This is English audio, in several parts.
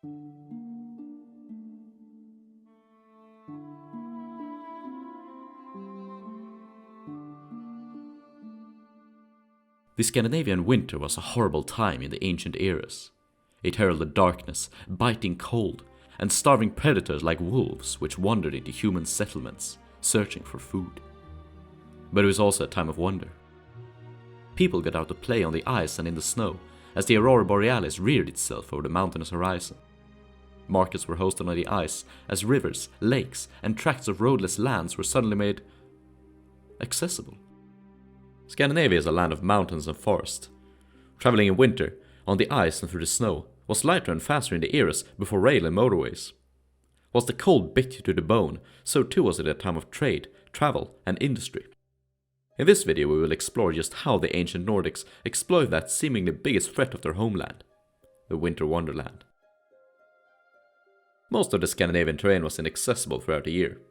The Scandinavian winter was a horrible time in the ancient eras. It heralded darkness, biting cold, and starving predators like wolves which wandered into human settlements, searching for food. But it was also a time of wonder. People got out to play on the ice and in the snow, as the aurora borealis reared itself over the mountainous horizon. Markets were hosted on the ice, as rivers, lakes, and tracts of roadless lands were suddenly made accessible. Scandinavia is a land of mountains and forest. Traveling in winter, on the ice and through the snow, was lighter and faster in the eras before rail and motorways. Whilst the cold bit you to the bone, so too was it a time of trade, travel, and industry. In this video we will explore just how the ancient Nordics exploited that seemingly biggest threat of their homeland, the winter wonderland. Most of the Scandinavian terrain was inaccessible throughout the year.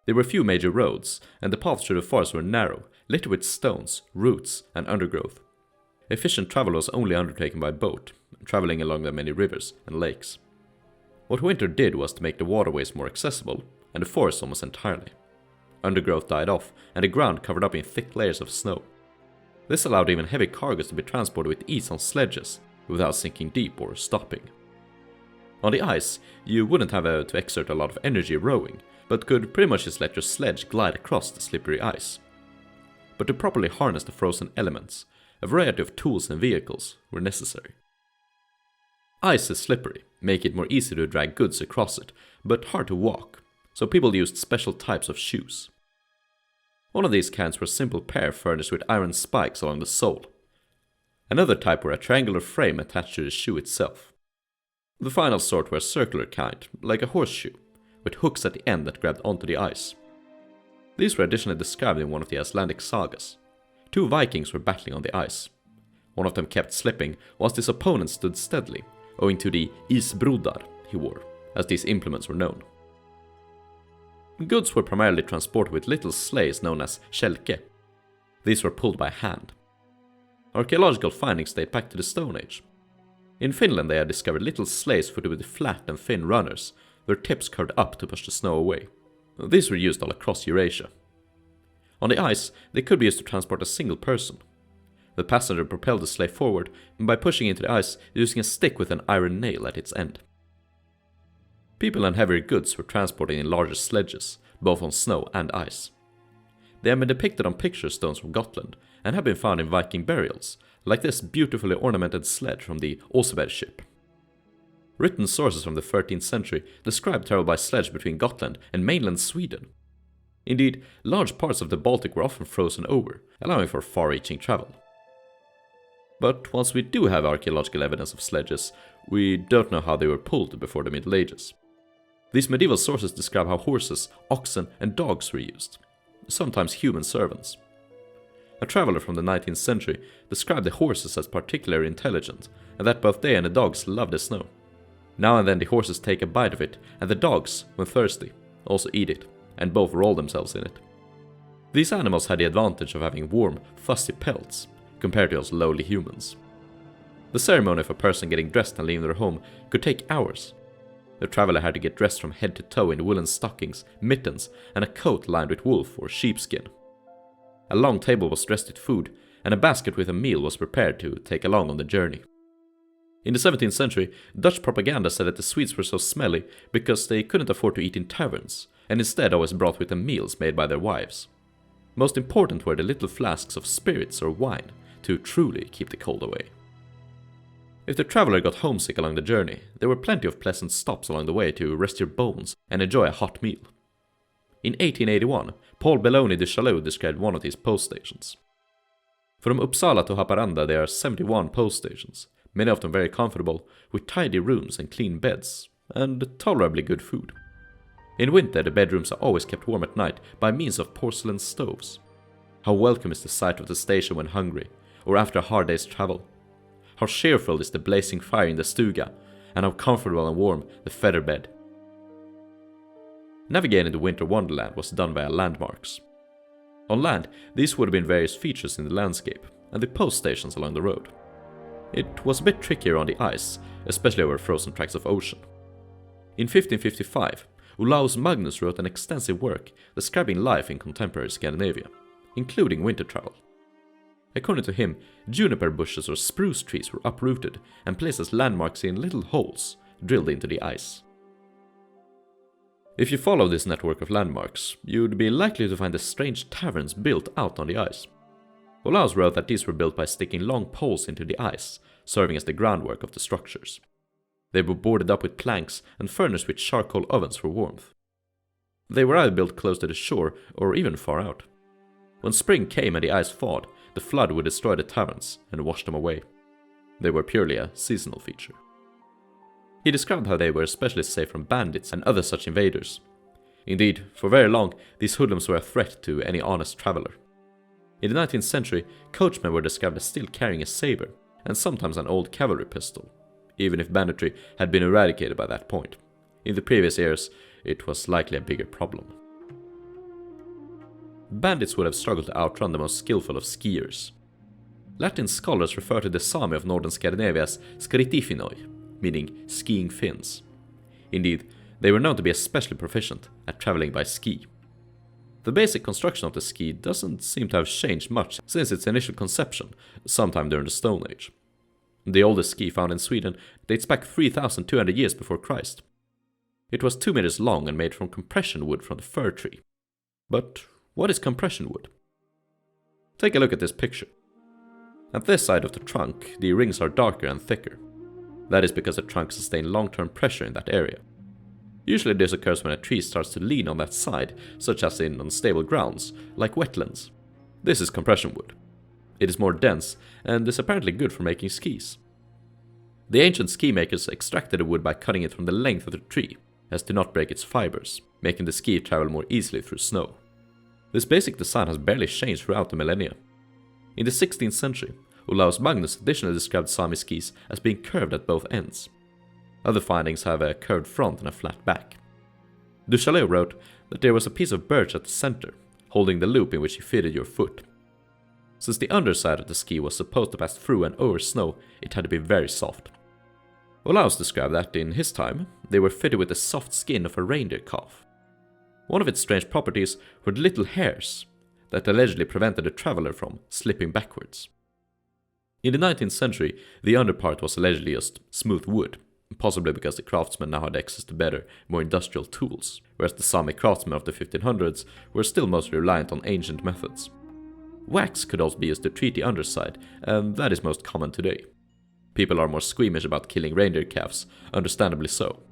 There were few major roads, and the paths through the forest were narrow, littered with stones, roots, and undergrowth. Efficient travel was only undertaken by boat, traveling along the many rivers and lakes. What winter did was to make the waterways more accessible, and the forest almost entirely. Undergrowth died off, and the ground covered up in thick layers of snow. This allowed even heavy cargoes to be transported with ease on sledges, without sinking deep or stopping. On the ice, you wouldn't have to exert a lot of energy rowing, but could pretty much just let your sledge glide across the slippery ice. But to properly harness the frozen elements, a variety of tools and vehicles were necessary. Ice is slippery, making it more easy to drag goods across it, but hard to walk, so people used special types of shoes. One of these kinds were a simple pair furnished with iron spikes along the sole. Another type were a triangular frame attached to the shoe itself. The final sort were a circular kind, like a horseshoe, with hooks at the end that grabbed onto the ice. These were additionally described in one of the Icelandic sagas. Two Vikings were battling on the ice. One of them kept slipping, whilst his opponent stood steadily, owing to the isbrodar he wore, as these implements were known. Goods were primarily transported with little sleighs known as kälke. These were pulled by hand. Archaeological findings date back to the Stone Age. In Finland they had discovered little sleighs fitted with flat and thin runners, their tips curved up to push the snow away. These were used all across Eurasia. On the ice, they could be used to transport a single person. The passenger propelled the sleigh forward by pushing into the ice using a stick with an iron nail at its end. People and heavier goods were transported in larger sledges, both on snow and ice. They have been depicted on picture stones from Gotland and have been found in Viking burials, like this beautifully ornamented sledge from the Oseberg ship. Written sources from the 13th century describe travel by sledge between Gotland and mainland Sweden. Indeed, large parts of the Baltic were often frozen over, allowing for far-reaching travel. But whilst we do have archaeological evidence of sledges, we don't know how they were pulled before the Middle Ages. These medieval sources describe how horses, oxen, and dogs were used, sometimes human servants. A traveler from the 19th century described the horses as particularly intelligent, and that both they and the dogs loved the snow. Now and then the horses take a bite of it, and the dogs, when thirsty, also eat it, and both roll themselves in it. These animals had the advantage of having warm, fuzzy pelts, compared to us lowly humans. The ceremony of a person getting dressed and leaving their home could take hours. The traveler had to get dressed from head to toe in woolen stockings, mittens, and a coat lined with wolf or sheepskin. A long table was dressed with food, and a basket with a meal was prepared to take along on the journey. In the 17th century, Dutch propaganda said that the Swedes were so smelly because they couldn't afford to eat in taverns, and instead always brought with them meals made by their wives. Most important were the little flasks of spirits or wine to truly keep the cold away. If the traveler got homesick along the journey, there were plenty of pleasant stops along the way to rest your bones and enjoy a hot meal. In 1881, Paul Belloni de Chaloux described one of these post stations. From Uppsala to Haparanda there are 71 post stations, many of them very comfortable, with tidy rooms and clean beds, and tolerably good food. In winter the bedrooms are always kept warm at night by means of porcelain stoves. How welcome is the sight of the station when hungry, or after a hard day's travel. How cheerful is the blazing fire in the stuga, and how comfortable and warm the feather bed. Navigating the winter wonderland was done via landmarks. On land, these would have been various features in the landscape, and the post stations along the road. It was a bit trickier on the ice, especially over frozen tracts of ocean. In 1555, Olaus Magnus wrote an extensive work describing life in contemporary Scandinavia, including winter travel. According to him, juniper bushes or spruce trees were uprooted and placed as landmarks in little holes drilled into the ice. If you follow this network of landmarks, you'd be likely to find the strange taverns built out on the ice. Olaus wrote that these were built by sticking long poles into the ice, serving as the groundwork of the structures. They were boarded up with planks and furnished with charcoal ovens for warmth. They were either built close to the shore or even far out. When spring came and the ice thawed, the flood would destroy the taverns and wash them away. They were purely a seasonal feature. He described how they were especially safe from bandits and other such invaders. Indeed, for very long, these hoodlums were a threat to any honest traveler. In the 19th century, coachmen were described as still carrying a saber, and sometimes an old cavalry pistol, even if banditry had been eradicated by that point. In the previous years, it was likely a bigger problem. Bandits would have struggled to outrun the most skillful of skiers. Latin scholars refer to the Sami of northern Scandinavia as skritifinoi, meaning skiing Finns. Indeed, they were known to be especially proficient at traveling by ski. The basic construction of the ski doesn't seem to have changed much since its initial conception, sometime during the Stone Age. The oldest ski found in Sweden dates back 3,200 years before Christ. It was 2 meters long and made from compression wood from the fir tree. But what is compression wood? Take a look at this picture. At this side of the trunk, the rings are darker and thicker. That is because the trunk sustains long-term pressure in that area. Usually this occurs when a tree starts to lean on that side, such as in unstable grounds, like wetlands. This is compression wood. It is more dense, and is apparently good for making skis. The ancient ski makers extracted the wood by cutting it from the length of the tree, as to not break its fibers, making the ski travel more easily through snow. This basic design has barely changed throughout the millennia. In the 16th century, Olaus Magnus additionally described Sami skis as being curved at both ends. Other findings have a curved front and a flat back. Du Chaillu wrote that there was a piece of birch at the center, holding the loop in which you fitted your foot. Since the underside of the ski was supposed to pass through and over snow, it had to be very soft. Olaus described that in his time, they were fitted with the soft skin of a reindeer calf. One of its strange properties were the little hairs that allegedly prevented the traveler from slipping backwards. In the 19th century, the underpart was allegedly just smooth wood, possibly because the craftsmen now had access to better, more industrial tools, whereas the Sami craftsmen of the 1500s were still mostly reliant on ancient methods. Wax could also be used to treat the underside, and that is most common today. People are more squeamish about killing reindeer calves, understandably so.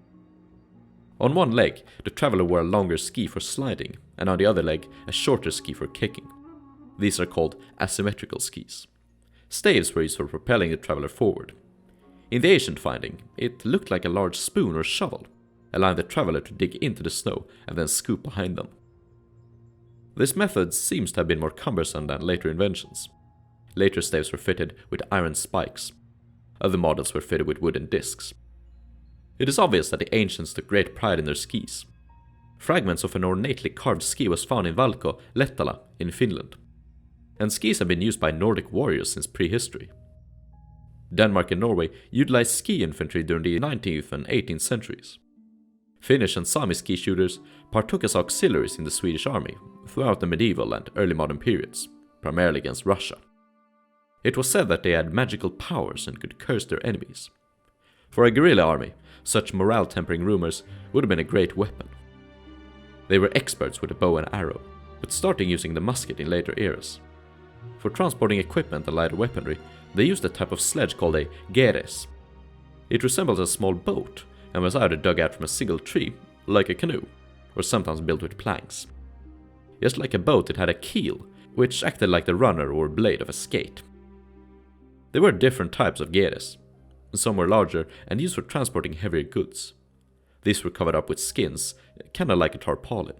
On one leg, the traveler wore a longer ski for sliding, and on the other leg, a shorter ski for kicking. These are called asymmetrical skis. Staves were used for propelling the traveler forward. In the ancient finding, it looked like a large spoon or shovel, allowing the traveler to dig into the snow and then scoop behind them. This method seems to have been more cumbersome than later inventions. Later staves were fitted with iron spikes. Other models were fitted with wooden discs. It is obvious that the ancients took great pride in their skis. Fragments of an ornately carved ski was found in Valko, Lettala, in Finland. And skis have been used by Nordic warriors since prehistory. Denmark and Norway utilized ski infantry during the 19th and 18th centuries. Finnish and Sami ski shooters partook as auxiliaries in the Swedish army throughout the medieval and early modern periods, primarily against Russia. It was said that they had magical powers and could curse their enemies. For a guerrilla army, such morale-tempering rumors would have been a great weapon. They were experts with a bow and arrow, but starting using the musket in later eras. For transporting equipment and lighter weaponry, they used a type of sledge called a geres. It resembles a small boat and was either dug out from a single tree, like a canoe, or sometimes built with planks. Just like a boat, it had a keel, which acted like the runner or blade of a skate. There were different types of geres. Some were larger and used for transporting heavier goods. These were covered up with skins, kinda like a tarpaulin.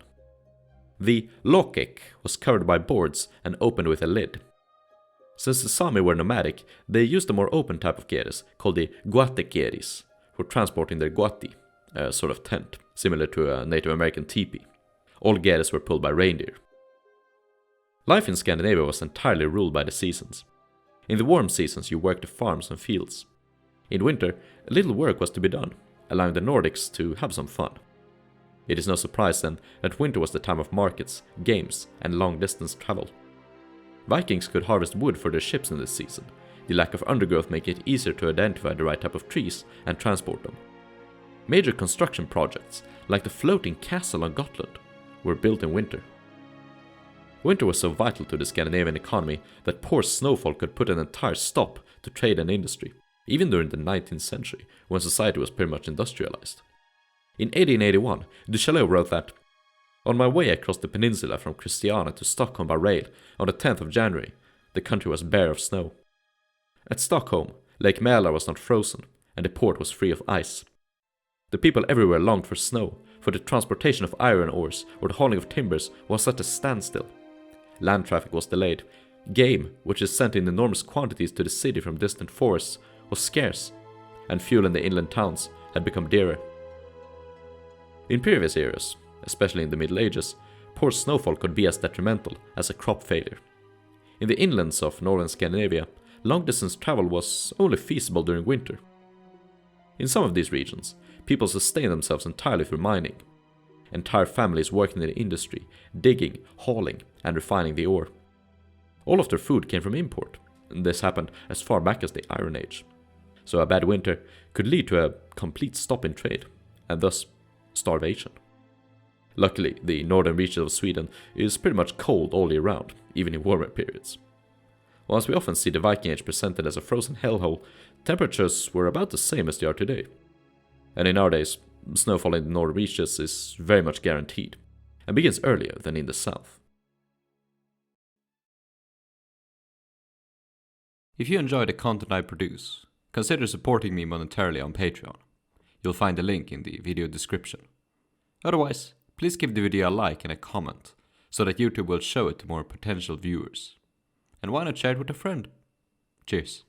The lokek was covered by boards and opened with a lid. Since the Sami were nomadic, they used a more open type of geres called the guatekeris for transporting their guati, a sort of tent, similar to a Native American teepee. All geres were pulled by reindeer. Life in Scandinavia was entirely ruled by the seasons. In the warm seasons you worked the farms and fields. In winter, little work was to be done, allowing the Nordics to have some fun. It is no surprise then that winter was the time of markets, games, and long-distance travel. Vikings could harvest wood for their ships in this season, the lack of undergrowth making it easier to identify the right type of trees and transport them. Major construction projects, like the floating castle on Gotland, were built in winter. Winter was so vital to the Scandinavian economy that poor snowfall could put an entire stop to trade and industry, even during the 19th century, when society was pretty much industrialized. In 1881, Du Chaillu wrote that, "On my way across the peninsula from Christiania to Stockholm by rail on the 10th of January, the country was bare of snow. At Stockholm, Lake Mälar was not frozen, and the port was free of ice. The people everywhere longed for snow, for the transportation of iron ores or the hauling of timbers was at a standstill. Land traffic was delayed. Game, which is sent in enormous quantities to the city from distant forests, was scarce, and fuel in the inland towns had become dearer." In previous eras, especially in the Middle Ages, poor snowfall could be as detrimental as a crop failure. In the inlands of northern Scandinavia, long-distance travel was only feasible during winter. In some of these regions, people sustained themselves entirely through mining. Entire families working in the industry, digging, hauling, and refining the ore. All of their food came from import, and this happened as far back as the Iron Age. So a bad winter could lead to a complete stop in trade, and thus starvation. Luckily, the northern reaches of Sweden is pretty much cold all year round, even in warmer periods. Whilst we often see the Viking Age presented as a frozen hellhole, temperatures were about the same as they are today. And in our days, snowfall in the northern reaches is very much guaranteed, and begins earlier than in the south. If you enjoy the content I produce, consider supporting me monetarily on Patreon. You'll find the link in the video description. Otherwise, please give the video a like and a comment, so that YouTube will show it to more potential viewers. And why not share it with a friend? Cheers.